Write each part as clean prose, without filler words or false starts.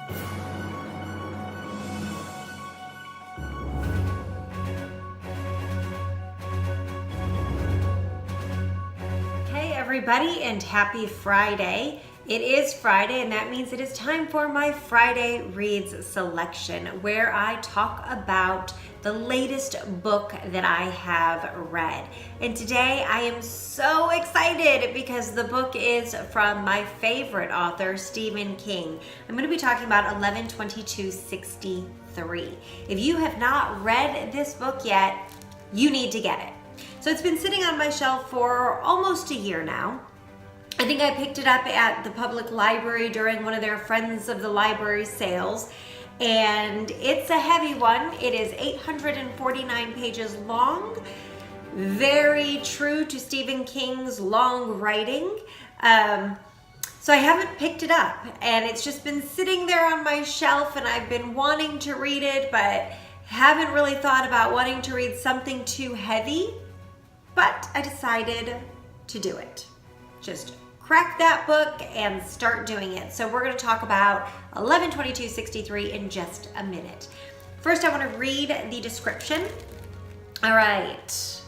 Hey everybody, and happy Friday. It is Friday, and that means it is time for my Friday Reads selection, where I talk about the latest book that I have read. And today I am so excited because the book is from my favorite author, Stephen King. I'm going to be talking about 11/22/63. If you have not read this book yet, you need to get it. So it's been sitting on my shelf for almost a year now. I think I picked it up at the public library during one of their Friends of the Library sales, and it's a heavy one. It is 849 pages long, very true to Stephen King's long writing. So I haven't picked it up, and it's just been sitting there on my shelf, and I've been wanting to read it, but haven't really thought about wanting to read something too heavy. But I decided to do it. Just crack that book and start doing it. So we're going to talk about 11/22/63 in just a minute. First, I want to read the description. All right.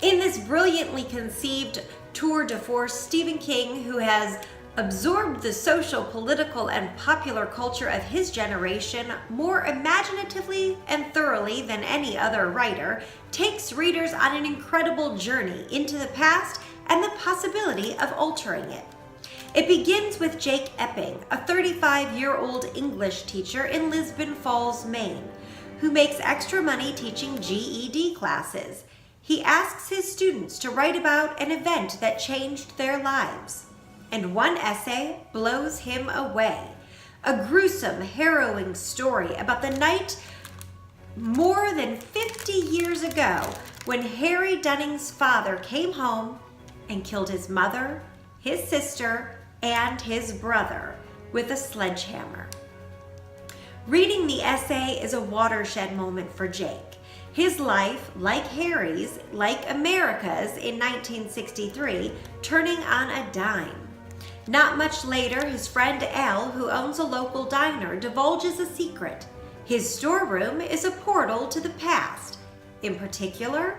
In this brilliantly conceived tour de force, Stephen King, who has absorbed the social, political, and popular culture of his generation more imaginatively and thoroughly than any other writer, takes readers on an incredible journey into the past and the possibility of altering it. It begins with Jake Epping, a 35-year-old English teacher in Lisbon Falls, Maine, who makes extra money teaching GED classes. He asks his students to write about an event that changed their lives, and one essay blows him away. A gruesome, harrowing story about the night more than 50 years ago when Harry Dunning's father came home and killed his mother, his sister, and his brother with a sledgehammer. Reading the essay is a watershed moment for Jake. His life, like Harry's, like America's in 1963, turning on a dime. Not much later, his friend Al, who owns a local diner, divulges a secret. His storeroom is a portal to the past, in particular,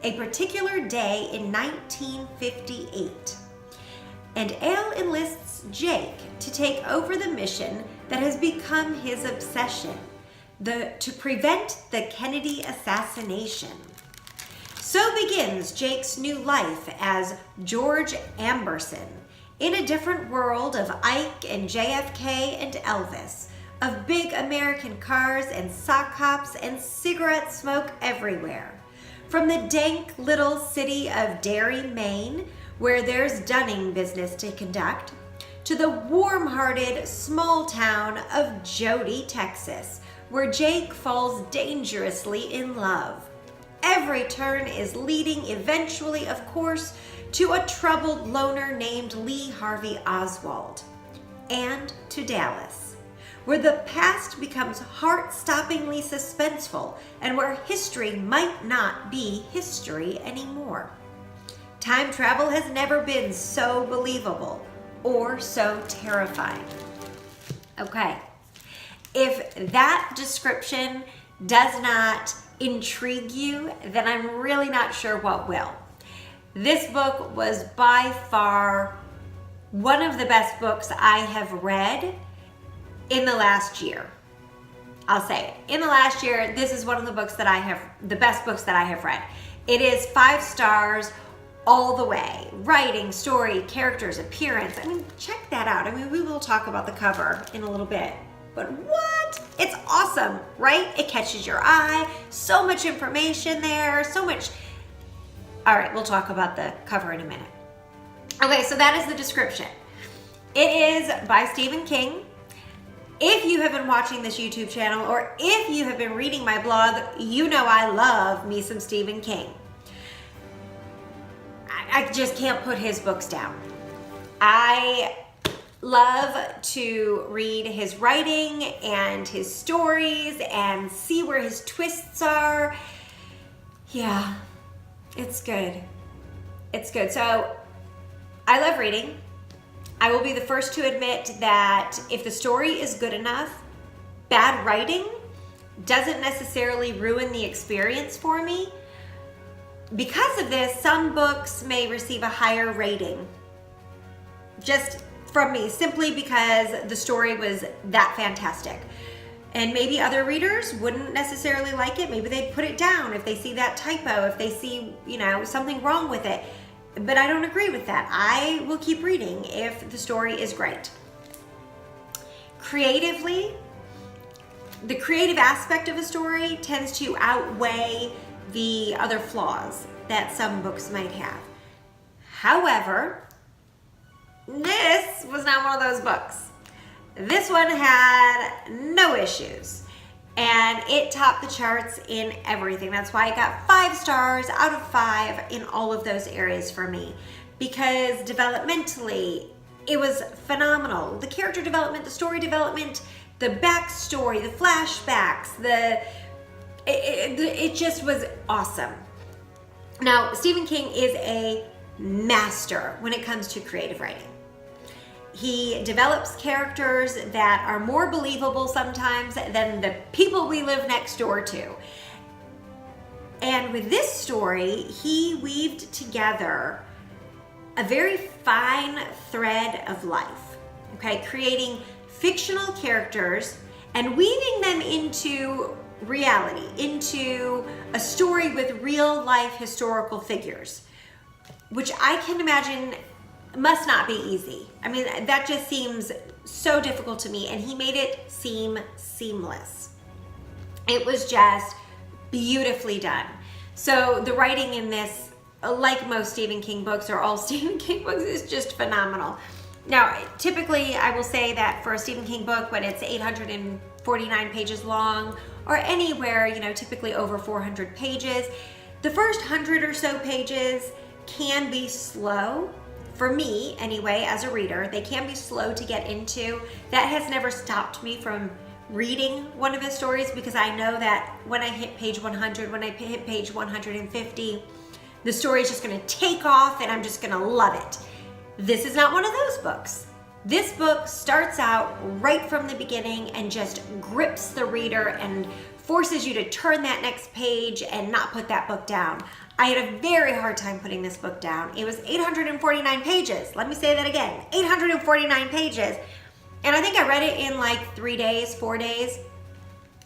a particular day in 1958. And Al enlists Jake to take over the mission that has become his obsession, to prevent the Kennedy assassination. So begins Jake's new life as George Amberson, in a different world of Ike and JFK and Elvis, of big American cars and sock hops and cigarette smoke everywhere. From the dank little city of Derry, Maine, where there's Dunning business to conduct, to the warm-hearted small town of Jody, Texas, where Jake falls dangerously in love. Every turn is leading eventually, of course, to a troubled loner named Lee Harvey Oswald, and to Dallas, where the past becomes heart-stoppingly suspenseful and where history might not be history anymore. Time travel has never been so believable or so terrifying. Okay, if that description does not intrigue you, then I'm really not sure what will. This book was by far one of the best books I have read in the last year. I'll say it. In the last year, this is one of the best books that I have read. It is 5 stars all the way. Writing, story, characters, appearance. I mean, check that out. I mean, we will talk about the cover in a little bit. But what? It's awesome, right? It catches your eye. So much information there. So much. All right, we'll talk about the cover in a minute. Okay, so that is the description. It is by Stephen King. If you have been watching this YouTube channel or if you have been reading my blog, you know I love me some Stephen King. I just can't put his books down. I love to read his writing and his stories and see where his twists are. Yeah, it's good. It's good. So I love reading. I will be the first to admit that if the story is good enough, bad writing doesn't necessarily ruin the experience for me. Because of this, some books may receive a higher rating just from me, simply because the story was that fantastic. And maybe other readers wouldn't necessarily like it. Maybe they'd put it down if they see that typo, if they see, something wrong with it. But I don't agree with that. I will keep reading if the story is great. Creatively, the creative aspect of a story tends to outweigh the other flaws that some books might have. However, this was not one of those books. This one had no issues, and it topped the charts in everything. That's why it got 5 stars out of 5 in all of those areas for me, because developmentally, it was phenomenal. The character development, the story development, the backstory, the flashbacks, it just was awesome. Now, Stephen King is a master when it comes to creative writing. He develops characters that are more believable sometimes than the people we live next door to. And with this story, he weaved together a very fine thread of life, okay? Creating fictional characters and weaving them into reality, into a story with real life historical figures, which I can imagine must not be easy. I mean, that just seems so difficult to me, and he made it seem seamless. It was just beautifully done. So the writing in this, like most Stephen King books, or all Stephen King books, is just phenomenal. Now, typically I will say that for a Stephen King book, when it's 849 pages long, or anywhere, typically over 400 pages, the first 100 or so pages can be slow. For me, anyway, as a reader, they can be slow to get into. That has never stopped me from reading one of his stories, because I know that when I hit page 100, when I hit page 150, the story is just going to take off and I'm just going to love it. This is not one of those books. This book starts out right from the beginning and just grips the reader and forces you to turn that next page and not put that book down. I had a very hard time putting this book down. It was 849 pages. Let me say that again, 849 pages. And I think I read it in like 3 days, 4 days.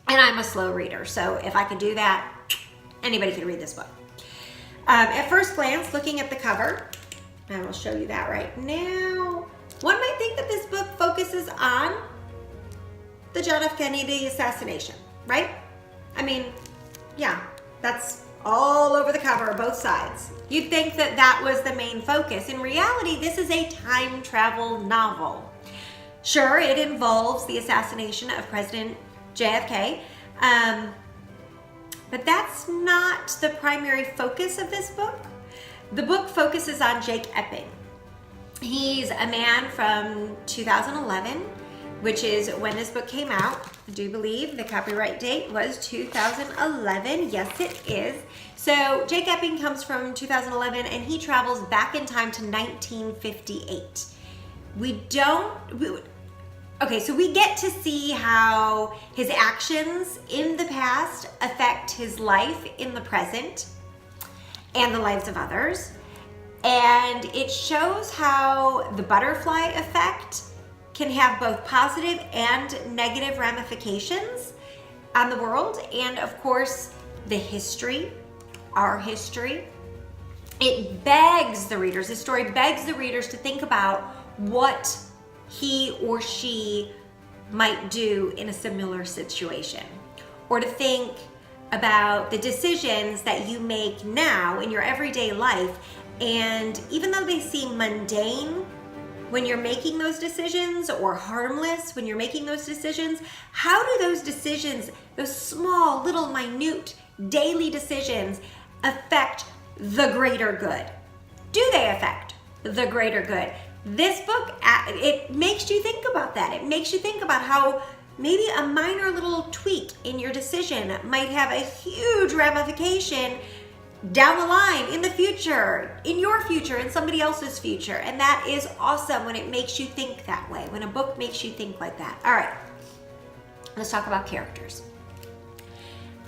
And I'm a slow reader, so if I could do that, anybody could read this book. At first glance, looking at the cover, and I will show you that right now, one might think that this book focuses on the John F. Kennedy assassination, right? I mean, yeah, that's all over the cover, both sides. You'd think that that was the main focus. In reality, this is a time travel novel. Sure, it involves the assassination of President JFK, but that's not the primary focus of this book. The book focuses on Jake Epping. He's a man from 2011, which is when this book came out. I do believe the copyright date was 2011. Yes, it is. So Jake Epping comes from 2011, and he travels back in time to 1958. Okay, so we get to see how his actions in the past affect his life in the present and the lives of others. And it shows how the butterfly effect can have both positive and negative ramifications on the world. And of course, the history, our history. It begs the readers, this story begs the readers to think about what he or she might do in a similar situation, or to think about the decisions that you make now in your everyday life. And even though they seem mundane when you're making those decisions, or harmless when you're making those decisions, how do those decisions, those small, little, minute, daily decisions, affect the greater good? Do they affect the greater good? This book, it makes you think about that. It makes you think about how maybe a minor little tweak in your decision might have a huge ramification down the line, in the future, in your future, in somebody else's future. And that is awesome when it makes you think that way, when a book makes you think like that. All right, let's talk about characters.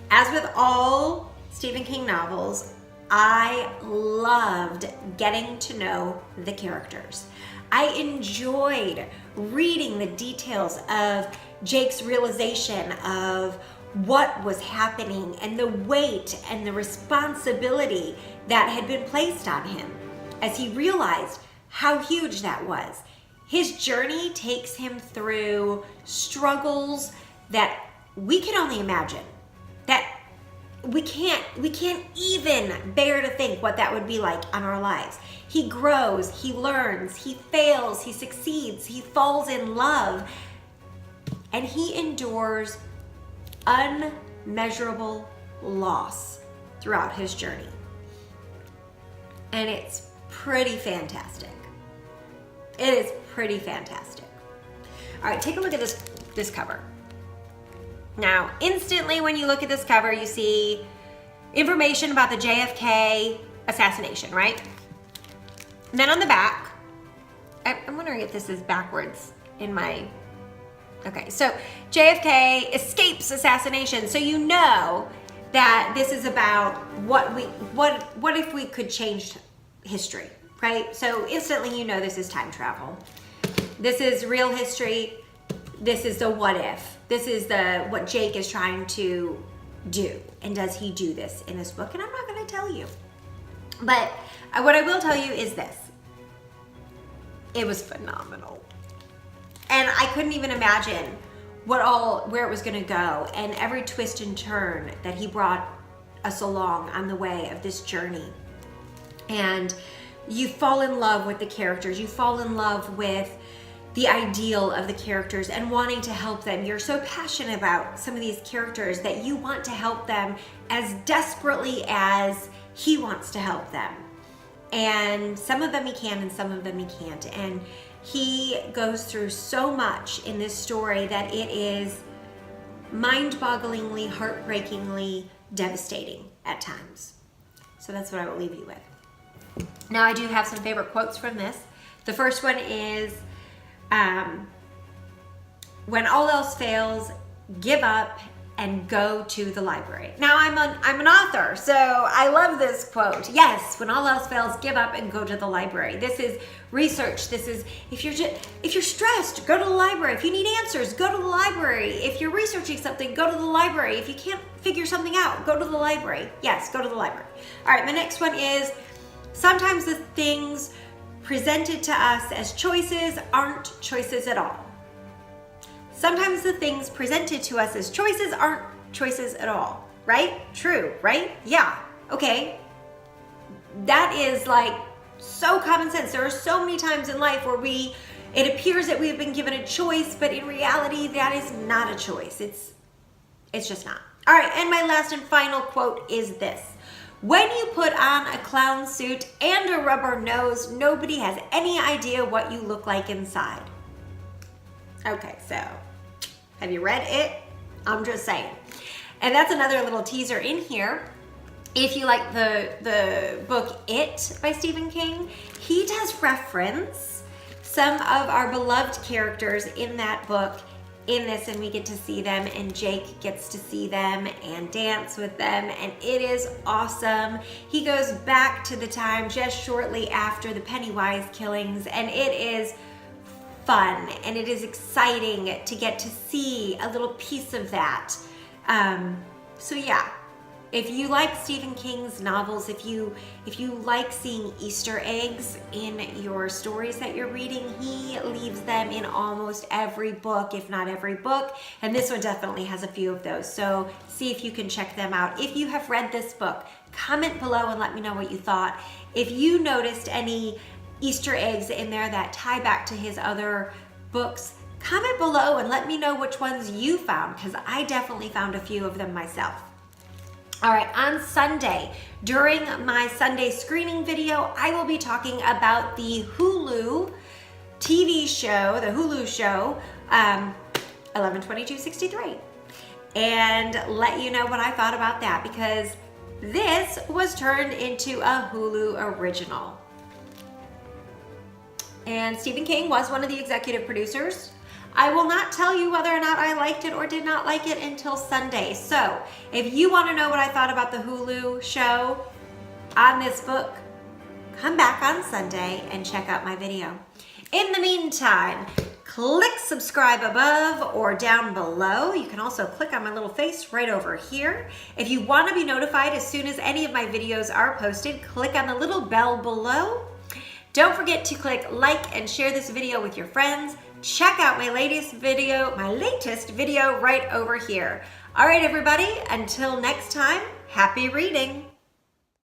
As with all Stephen King novels, I loved getting to know the characters. I enjoyed reading the details of Jake's realization of what was happening and the weight and the responsibility that had been placed on him as he realized how huge that was. His journey takes him through struggles that we can only imagine, that we can't even bear to think what that would be like on our lives. He grows, he learns, he fails, he succeeds, he falls in love, and he endures unmeasurable loss throughout his journey. And it's pretty fantastic. It is pretty fantastic. All right, take a look at this cover. Now, instantly when you look at this cover, you see information about the JFK assassination, right? And then on the back, I'm wondering if this is backwards in my, okay, so JFK escapes assassination. So you know that this is about what if we could change history, right? So instantly you know this is time travel. This is real history. This is the what if. This is what Jake is trying to do. And does he do this in this book? And I'm not going to tell you. But what I will tell you is this. It was phenomenal. And I couldn't even imagine where it was going to go, and every twist and turn that he brought us along on the way of this journey. And you fall in love with the characters. You fall in love with the ideal of the characters and wanting to help them. You're so passionate about some of these characters that you want to help them as desperately as he wants to help them. And some of them he can and some of them he can't. And he goes through so much in this story that it is mind-bogglingly, heartbreakingly devastating at times. So that's what I will leave you with. Now, I do have some favorite quotes from this. The first one is, when all else fails, give up and go to the library. Now, I'm an author, so I love this quote. Yes, when all else fails, give up and go to the library. This is research. This is, if you're stressed, go to the library. If you need answers, go to the library. If you're researching something, go to the library. If you can't figure something out, go to the library. Yes, go to the library. All right, my next one is, sometimes the things presented to us as choices aren't choices at all. Sometimes the things presented to us as choices aren't choices at all, right? True, right? Yeah, okay. That is like so common sense. There are so many times in life where it appears that we've been given a choice, but in reality, that is not a choice. It's just not. All right, and my last and final quote is this. When you put on a clown suit and a rubber nose, nobody has any idea what you look like inside. Okay, so have you read it? I'm just saying. And that's another little teaser in here. If you like the book It by Stephen King, he does reference some of our beloved characters in that book in this, and we get to see them, and Jake gets to see them and dance with them, and it is awesome. He goes back to the time just shortly after the Pennywise killings, and it is fun and it is exciting to get to see a little piece of that. So yeah, if you like Stephen King's novels, if you like seeing Easter eggs in your stories that you're reading, he leaves them in almost every book, if not every book, and this one definitely has a few of those. So see if you can check them out. If you have read this book, comment below and let me know what you thought. If you noticed any Easter eggs in there that tie back to his other books, comment below and let me know which ones you found, because I definitely found a few of them myself. All right, on Sunday, during my Sunday screening video, I will be talking about the Hulu TV show, the Hulu show, 11/22/63, and let you know what I thought about that, because This was turned into a Hulu original. And Stephen King was one of the executive producers. I will not tell you whether or not I liked it or did not like it until Sunday. So if you want to know what I thought about the Hulu show on this book, come back on Sunday and check out my video. In the meantime, click subscribe above or down below. You can also click on my little face right over here. If you want to be notified as soon as any of my videos are posted, click on the little bell below. Don't forget to click like and share this video with your friends. Check out my latest video right over here. All right, everybody, until next time, happy reading.